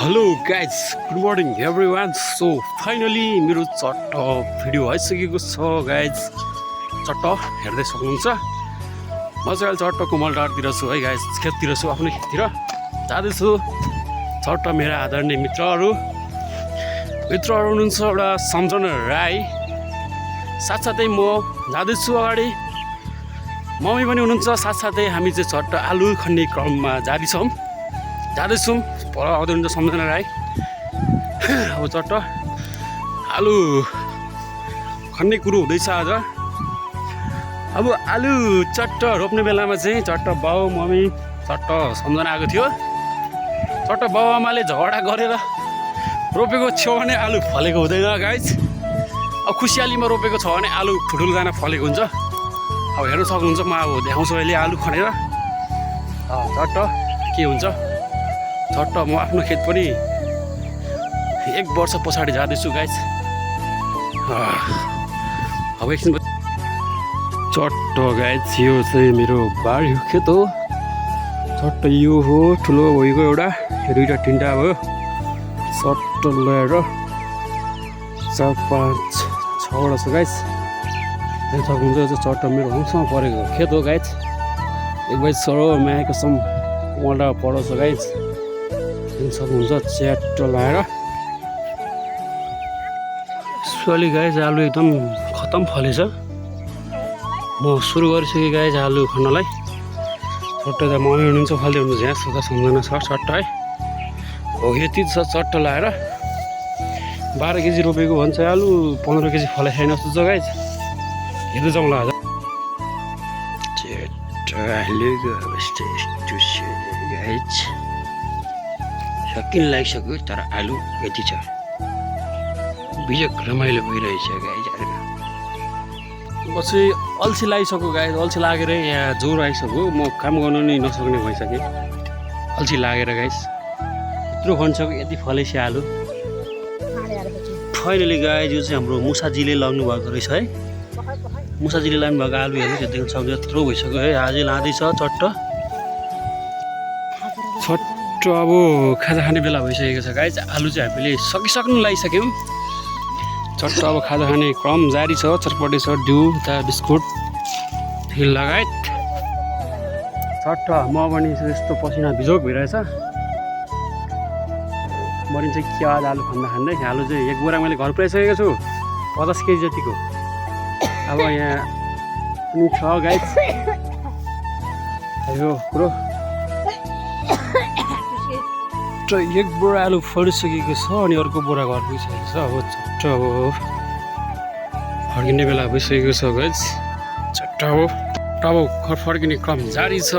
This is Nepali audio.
Hello guys good morning every one. So finally मेरो चट्ट भिडियो आइसकेको छ गाइज। चट्ट हेर्दै सक्नुहुन्छ। म चाहिँ अहिले चट्ट कोमलटारतिर छु है गाइज, खेततिर छु, आफ्नै खेततिर जाँदैछु। चट्ट मेरा आदरणीय मित्रहरू हुनुहुन्छ एउटा सम्झना राई, साथसाथै म जाँदैछु अगाडि। मम्मी पनि हुनुहुन्छ साथसाथै। हामी चाहिँ चट्ट आलु खन्ने क्रममा जाँदैछौँ पर आउँदै हुन्छ सम्झना राई। अब चट्ट आलु खन्ने कुरो हुँदैछ आज। अब आलु चट्ट रोप्ने बेलामा चाहिँ चट्ट बाउ मम्मी चट्ट सम्झना आएको थियो। चट्ट बाउ आमाले झगडा गरेर रोपेको थियो भने आलु फलेको हुँदैन गाइज। अब खुसियालीमा रोपेको छ भने आलु ठुल्ठुलो फलेको हुन्छ। अब हेर्नु सक्नुहुन्छ, म अब देखाउँछु अहिले आलु खनेर चट्ट के हुन्छ। चट्ट म आफ्नो खेत पनि 1 वर्ष पछाडि जाँदैछु गाइज। अब एकछिन चट्ट गाइज, यो चाहिँ मेरो बारी खेत हो। चट्ट यो हो ठुलो भइगयो एउटा, यो 2टा 3टा भयो। चट्ट ल्याएर 4 5 6वटा छ गाइज। देख्न सक्नुहुन्छ यो चाहिँ चट्ट मेरो होमसँग परेको खेत हो गाइज। 1 बजी सरो मायाको सम कोमलटा पढाउँछ गाइज। देख्न सक्नुहुन्छ च्याट्ट लाएर। यसपालि गाइज आलु एकदम खतम फलेछ। म सुरु गरिसकेँ गाइज आलु खन्नलाई। चट्ट त मम्मी हुनुहुन्छ, फाल्दै हुनुहुन्छ यहाँ सुधा सम्झना छ चट्ट है। हो यति छ चट्ट लाएर। 12 केजी रोपेको भन्छ आलु, 15 केजी फले छैन जस्तो छ गाइज। हेर्दै जाउँला आज। चट्ट हालेको अवस्था यस्तो छ गाइज। सकिन लागिसक्यो तर आलु यति छ। बिजक रमाइलो भइरहेछ गाइज। म चाहिँ अल्छी लागिसक्यो गाइज। अल्छी लागेर यहाँ ज्वरो आइसक्यो। म काम गर्न नि नसक्ने भइसकेँ अल्छी लागेर गाइज। यत्रो खनिसक्यो, यति फलेछ आलु। फाइनली गाइज यो चाहिँ हाम्रो मुसाजीले लाउनु भएको रहेछ है। मुसाजीले लानु भएको आलु हेर्नु देख्न सक्छ, यत्रो भइसक्यो है। आजै लाँदैछ चट्ट। अब खाजा खाने बेला भइसकेको छ गाइज। आलु चाहिँ हामीले सकिसक्नु लागिसक्यौँ। चट्ट अब खाजा खाने क्रम जारी छ। चटपटे छ, डिउ त बिस्कुट लगायत। चट्ट म पनि यस्तो पसिना बिजोक भइरहेछ। मरिन्छ के आज आलु खाँदै। आलु चाहिँ 1 बोरा मैले घर पुऱ्याइसकेको छु, 50 केजी जतिको। अब यहाँ पनि छ गाइज यो कुरो। 1 बोरा आलु फलिसकेको छ अनि अर्को बोरा घर पुगिसकेको छ। अब चट्ट अब फर्किने बेला भइसकेको छ गाइज। चट्ट अब घर फर्किने क्रम जारी छ।